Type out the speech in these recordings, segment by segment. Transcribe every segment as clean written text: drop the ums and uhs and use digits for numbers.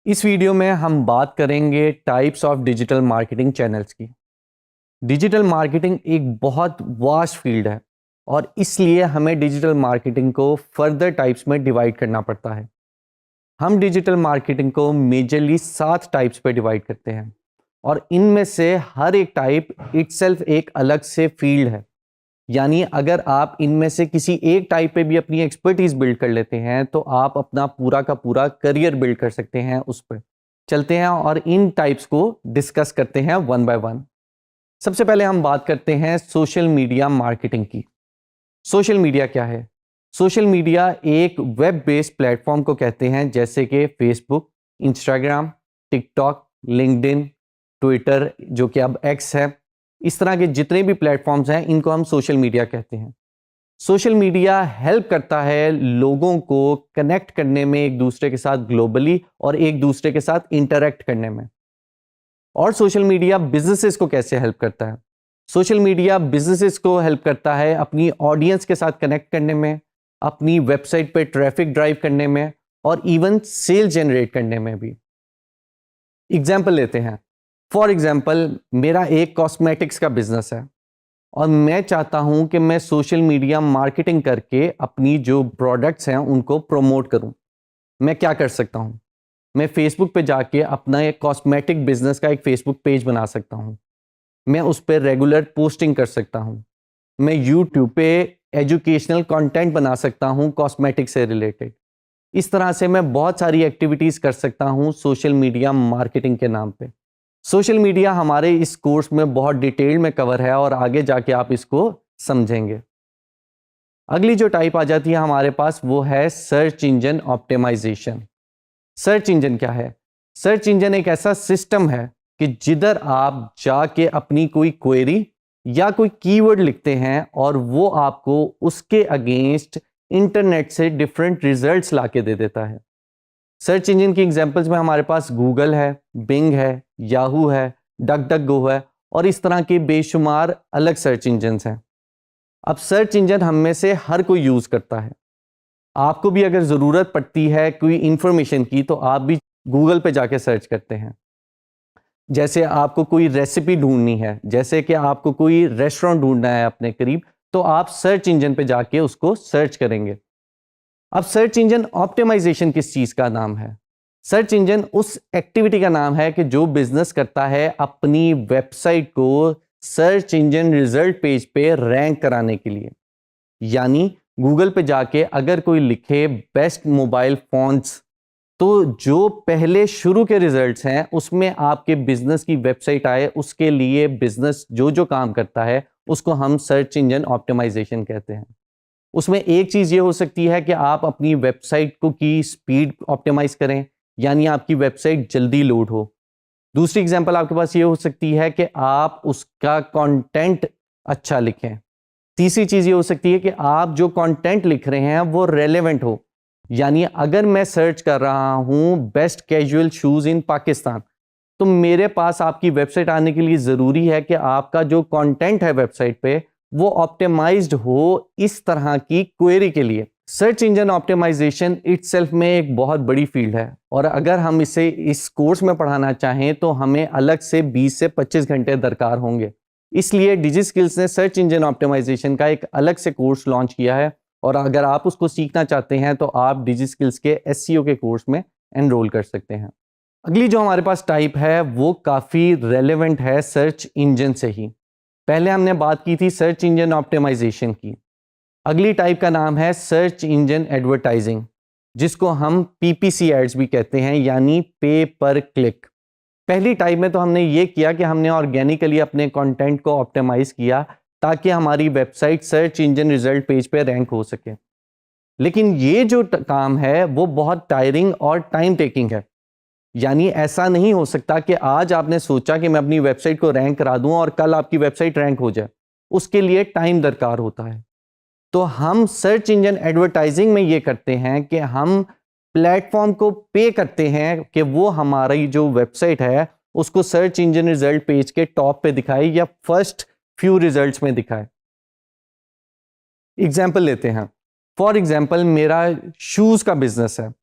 इस वीडियो में हम बात करेंगे types of digital marketing channels की। डिजिटल मार्केटिंग एक बहुत वास्ट फील्ड है और इसलिए हमें डिजिटल मार्केटिंग को फर्दर टाइप्स में डिवाइड करना पड़ता है। हम डिजिटल मार्केटिंग को मेजरली 7 टाइप्स पे डिवाइड करते हैं और इनमें से हर एक टाइप इटसेल्फ एक अलग से फील्ड है। यानी अगर आप इनमें से किसी एक टाइप पे भी अपनी एक्सपर्टीज बिल्ड कर लेते हैं तो आप अपना पूरा का पूरा करियर बिल्ड कर सकते हैं उस पर। चलते हैं और इन टाइप्स को डिस्कस करते हैं वन बाय वन। सबसे पहले हम बात करते हैं सोशल मीडिया मार्केटिंग की। सोशल मीडिया क्या है? सोशल मीडिया एक वेब बेस्ड प्लेटफॉर्म को कहते हैं, जैसे कि Facebook, Instagram, TikTok, LinkedIn, Twitter जो कि अब एक्स है। इस तरह के जितने भी प्लेटफॉर्म्स हैं इनको हम सोशल मीडिया कहते हैं। सोशल मीडिया हेल्प करता है लोगों को कनेक्ट करने में एक दूसरे के साथ ग्लोबली और एक दूसरे के साथ इंटरेक्ट करने में। और सोशल मीडिया बिजनेसेस को कैसे हेल्प करता है? सोशल मीडिया बिजनेसेस को हेल्प करता है अपनी ऑडियंस के साथ कनेक्ट करने में, अपनी वेबसाइट पे ट्रैफिक ड्राइव करने में और इवन सेल जनरेट करने में भी। एग्जाम्पल लेते हैं। फॉर एग्जाम्पल, मेरा एक कॉस्मेटिक्स का बिजनेस है और मैं चाहता हूं कि मैं सोशल मीडिया मार्केटिंग करके अपनी जो प्रोडक्ट्स हैं उनको प्रमोट करूं। मैं क्या कर सकता हूं? मैं फेसबुक पे जाके अपना एक कॉस्मेटिक बिजनेस का एक फेसबुक पेज बना सकता हूं। मैं उस पर रेगुलर पोस्टिंग कर सकता हूं। मैं यूट्यूब पे एजुकेशनल कंटेंट बना सकता हूं कॉस्मेटिक से रिलेटेड। इस तरह से मैं बहुत सारी एक्टिविटीज़ कर सकता हूं सोशल मीडिया मार्केटिंग के नाम पे। सोशल मीडिया हमारे इस कोर्स में बहुत डिटेल में कवर है और आगे जाके आप इसको समझेंगे। अगली जो टाइप आ जाती है हमारे पास वो है search engine optimisation. Search engine क्या है? सर्च इंजन एक ऐसा सिस्टम है कि जिधर आप जाके अपनी कोई क्वेरी या कोई कीवर्ड लिखते हैं और वो आपको उसके अगेंस्ट इंटरनेट से डिफरेंट रिजल्ट्स लाके दे देता है। सर्च इंजन की एग्जांपल्स में हमारे पास गूगल है, बिंग है, याहू है, डक डक गो है और इस तरह के बेशुमार अलग सर्च इंजन्स हैं। अब सर्च इंजन हम में से हर कोई यूज़ करता है। आपको भी अगर ज़रूरत पड़ती है कोई इंफॉर्मेशन की तो आप भी गूगल पे जाके सर्च करते हैं। जैसे आपको कोई रेसिपी ढूंढनी है, जैसे कि आपको कोई रेस्टोरेंट ढूंढना है अपने करीब, तो आप सर्च इंजन पे जाके उसको सर्च करेंगे। अब सर्च इंजन ऑप्टिमाइजेशन किस चीज का नाम है? सर्च इंजन उस एक्टिविटी का नाम है कि जो बिजनेस करता है अपनी वेबसाइट को सर्च इंजन रिजल्ट पेज पे रैंक कराने के लिए। यानी गूगल पे जाके अगर कोई लिखे बेस्ट मोबाइल फोन्स, तो जो पहले शुरू के रिजल्ट्स हैं उसमें आपके बिजनेस की वेबसाइट आए, उसके लिए बिजनेस जो जो काम करता है उसको हम सर्च इंजन ऑप्टिमाइजेशन कहते हैं। उसमें एक चीज़ ये हो सकती है कि आप अपनी वेबसाइट को की स्पीड ऑप्टिमाइज करें, यानी आपकी वेबसाइट जल्दी लोड हो। दूसरी एग्जांपल आपके पास ये हो सकती है कि आप उसका कंटेंट अच्छा लिखें। तीसरी चीज़ ये हो सकती है कि आप जो कंटेंट लिख रहे हैं वो रेलेवेंट हो। यानी अगर मैं सर्च कर रहा हूं बेस्ट कैजुअल शूज़ इन पाकिस्तान, तो मेरे पास आपकी वेबसाइट आने के लिए ज़रूरी है कि आपका जो कंटेंट है वेबसाइट पे वो ऑप्टिमाइज्ड हो इस तरह की क्वेरी के लिए। सर्च इंजन ऑप्टिमाइजेशन इटसेल्फ में एक बहुत बड़ी फील्ड है और अगर हम इसे इस कोर्स में पढ़ाना चाहें तो हमें अलग से 20 से 25 घंटे दरकार होंगे। इसलिए डिजिस्किल्स ने सर्च इंजन ऑप्टिमाइजेशन का एक अलग से कोर्स लॉन्च किया है और अगर आप उसको सीखना चाहते हैं तो आप डिजिस्किल्स के एसईओ के कोर्स में एनरोल कर सकते हैं। अगली जो हमारे पास टाइप है वो काफ़ी रेलेवेंट है सर्च इंजन से ही। पहले हमने बात की थी सर्च इंजन ऑप्टिमाइजेशन की। अगली टाइप का नाम है सर्च इंजन एडवर्टाइजिंग, जिसको हम पीपीसी एड्स भी कहते हैं, यानी पे पर क्लिक। पहली टाइप में तो हमने ये किया कि हमने ऑर्गेनिकली अपने कंटेंट को ऑप्टिमाइज किया ताकि हमारी website search engine result page पे रैंक हो सके। लेकिन ये जो काम है वो बहुत टायरिंग और टाइम टेकिंग है। यानी ऐसा नहीं हो सकता कि आज आपने सोचा कि मैं अपनी वेबसाइट को रैंक करा दूं और कल आपकी वेबसाइट रैंक हो जाए। उसके लिए टाइम दरकार होता है। तो हम सर्च इंजन एडवर्टाइजिंग में ये करते हैं कि हम प्लेटफॉर्म को पे करते हैं कि वो हमारी जो वेबसाइट है उसको सर्च इंजन रिजल्ट पेज के टॉप पे दिखाए या फर्स्ट फ्यू रिजल्ट्स में दिखाए। एग्जाम्पल लेते हैं। फॉर एग्जाम्पल, मेरा शूज़ का बिजनेस है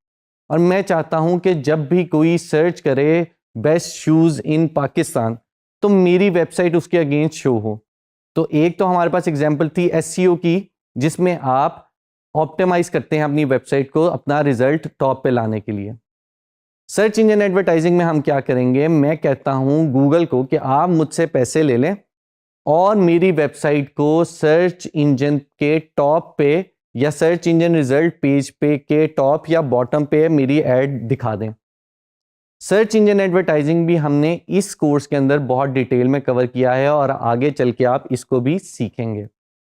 और मैं चाहता हूं कि जब भी कोई सर्च करे बेस्ट शूज़ इन पाकिस्तान तो मेरी वेबसाइट उसके अगेंस्ट शो हो। तो एक तो हमारे पास एग्जांपल थी एसईओ की, जिसमें आप ऑप्टिमाइज करते हैं अपनी वेबसाइट को अपना रिजल्ट टॉप पे लाने के लिए। सर्च इंजन एडवर्टाइजिंग में हम क्या करेंगे, मैं कहता हूं गूगल को कि आप मुझसे पैसे ले लें और मेरी वेबसाइट को सर्च इंजन के टॉप पे या सर्च इंजन रिजल्ट पेज पे के टॉप या बॉटम पे मेरी ऐड दिखा दें। सर्च इंजन एडवर्टाइजिंग भी हमने इस कोर्स के अंदर बहुत डिटेल में कवर किया है और आगे चल के आप इसको भी सीखेंगे।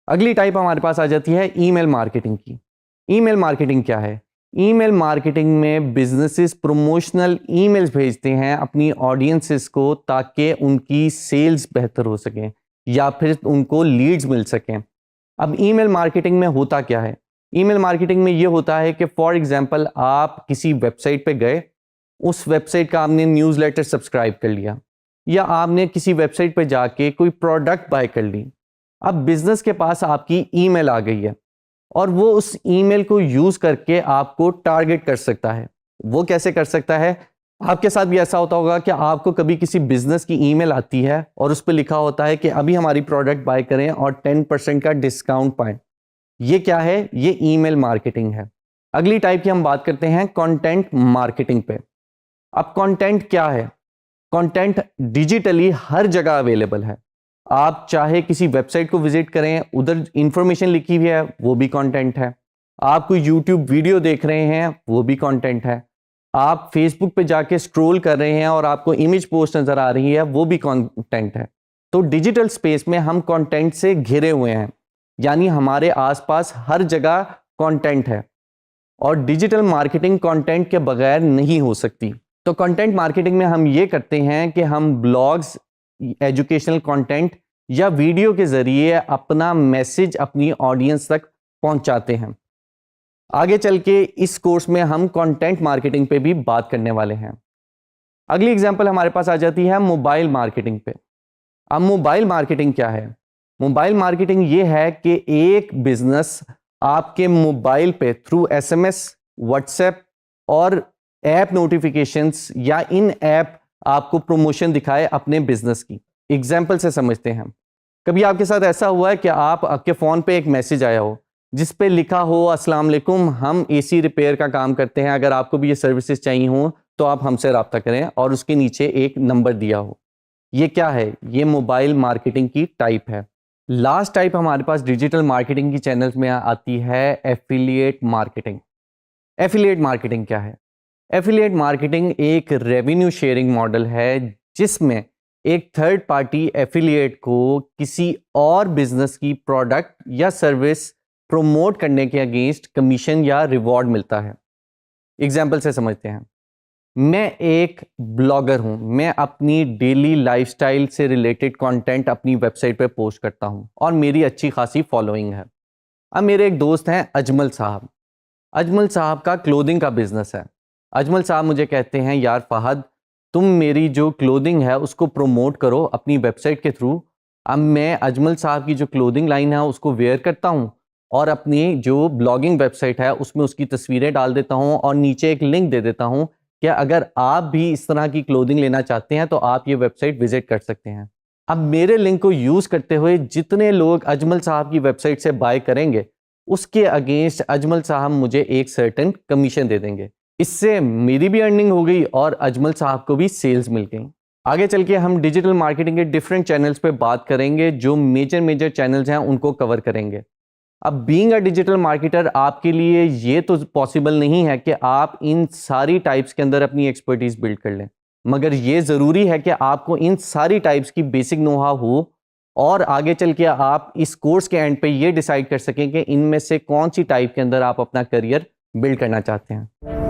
अगली टाइप हमारे पास आ जाती है ईमेल मार्केटिंग की। ईमेल मार्केटिंग क्या है? ईमेल मार्केटिंग में बिजनेसेस प्रमोशनल ईमेल्स भेजते हैं अपनी ऑडियंसेस को ताकि उनकी सेल्स बेहतर हो सकें या फिर उनको लीड्स मिल सकें। अब ईमेल मार्केटिंग में होता क्या है? ईमेल मार्केटिंग में ये होता है कि फॉर एग्जांपल आप किसी वेबसाइट पे गए, उस वेबसाइट का आपने न्यूज़लेटर सब्सक्राइब कर लिया या आपने किसी वेबसाइट पे जाके कोई प्रोडक्ट बाय कर ली। अब बिजनेस के पास आपकी ईमेल आ गई है और वो उस ईमेल को यूज करके आपको टारगेट कर सकता है। वो कैसे कर सकता है? आपके साथ भी ऐसा होता होगा कि आपको कभी किसी बिजनेस की ईमेल आती है और उस पर लिखा होता है कि अभी हमारी प्रोडक्ट बाय करें और 10% का डिस्काउंट पाएं। ये क्या है? ये ईमेल मार्केटिंग है। अगली टाइप की हम बात करते हैं कंटेंट मार्केटिंग पे। अब कंटेंट क्या है? कंटेंट डिजिटली हर जगह अवेलेबल है। आप चाहे किसी वेबसाइट को विजिट करें, उधर इंफॉर्मेशन लिखी हुई है, वो भी कंटेंट है। आप कोई यूट्यूब वीडियो देख रहे हैं, वो भी कंटेंट है। आप फेसबुक पे जाके स्क्रॉल कर रहे हैं और आपको इमेज पोस्ट नजर आ रही है, वो भी कंटेंट है। तो डिजिटल स्पेस में हम कंटेंट से घिरे हुए हैं, यानी हमारे आसपास हर जगह कंटेंट है और डिजिटल मार्केटिंग कंटेंट के बगैर नहीं हो सकती। तो कंटेंट मार्केटिंग में हम ये करते हैं कि हम ब्लॉग्स, एजुकेशनल कंटेंट या वीडियो के जरिए अपना मैसेज अपनी ऑडियंस तक पहुंचाते हैं। आगे चल के इस कोर्स में हम कंटेंट मार्केटिंग पे भी बात करने वाले हैं। अगली एग्जांपल हमारे पास आ जाती है मोबाइल मार्केटिंग पे। अब मोबाइल मार्केटिंग क्या है? मोबाइल मार्केटिंग ये है कि एक बिजनेस आपके मोबाइल पे थ्रू एसएमएस, व्हाट्सएप और ऐप नोटिफिकेशंस या इन ऐप आपको प्रमोशन दिखाए अपने बिजनेस की। एग्जाम्पल से समझते हैं। कभी आपके साथ ऐसा हुआ है कि आपके फ़ोन पे एक मैसेज आया हो जिस पे लिखा हो अस्सलाम वालेकुम, हम एसी रिपेयर का काम करते हैं, अगर आपको भी ये सर्विसेज चाहिए हो तो आप हमसे रब्ता करें, और उसके नीचे एक नंबर दिया हो। ये क्या है? ये मोबाइल मार्केटिंग की टाइप है। लास्ट टाइप हमारे पास डिजिटल मार्केटिंग की चैनल्स में आती है एफिलिएट मार्केटिंग। एफिलिएट मार्केटिंग क्या है? एफिलिएट मार्केटिंग एक रेवेन्यू शेयरिंग मॉडल है जिसमें एक थर्ड पार्टी एफिलिएट को किसी और बिजनेस की प्रोडक्ट या सर्विस प्रमोट करने के अगेंस्ट कमीशन या रिवॉर्ड मिलता है। एग्जाम्पल से समझते हैं। मैं एक ब्लॉगर हूं, मैं अपनी डेली लाइफस्टाइल से रिलेटेड कंटेंट अपनी वेबसाइट पे पोस्ट करता हूं और मेरी अच्छी खासी फॉलोइंग है। अब मेरे एक दोस्त हैं अजमल साहब। अजमल साहब का क्लोथिंग का बिजनेस है। अजमल साहब मुझे कहते हैं, यार फहद, तुम मेरी जो क्लोथिंग है उसको प्रमोट करो अपनी वेबसाइट के थ्रू। अब मैं अजमल साहब की जो क्लोथिंग लाइन है उसको वेयर करता हूँ और अपनी जो ब्लॉगिंग वेबसाइट है उसमें उसकी तस्वीरें डाल देता हूँ और नीचे एक लिंक दे देता हूँ कि अगर आप भी इस तरह की क्लोथिंग लेना चाहते हैं तो आप ये वेबसाइट विजिट कर सकते हैं। अब मेरे लिंक को यूज़ करते हुए जितने लोग अजमल साहब की वेबसाइट से बाय करेंगे उसके अगेंस्ट अजमल साहब मुझे एक सर्टेन कमीशन दे देंगे। इससे मेरी भी अर्निंग हो गई और अजमल साहब को भी सेल्स मिल गई। आगे चल के हम डिजिटल मार्केटिंग के डिफरेंट चैनल्स पे बात करेंगे, जो मेजर चैनल्स हैं उनको कवर करेंगे। अब बीइंग अ डिजिटल मार्केटर आपके लिए ये तो पॉसिबल नहीं है कि आप इन सारी टाइप्स के अंदर अपनी एक्सपर्टीज बिल्ड कर लें, मगर ये ज़रूरी है कि आपको इन सारी टाइप्स की बेसिक नोहा हो और आगे चल के आप इस कोर्स के एंड पे ये डिसाइड कर सकें कि इनमें से कौन सी टाइप के अंदर आप अपना करियर बिल्ड करना चाहते हैं।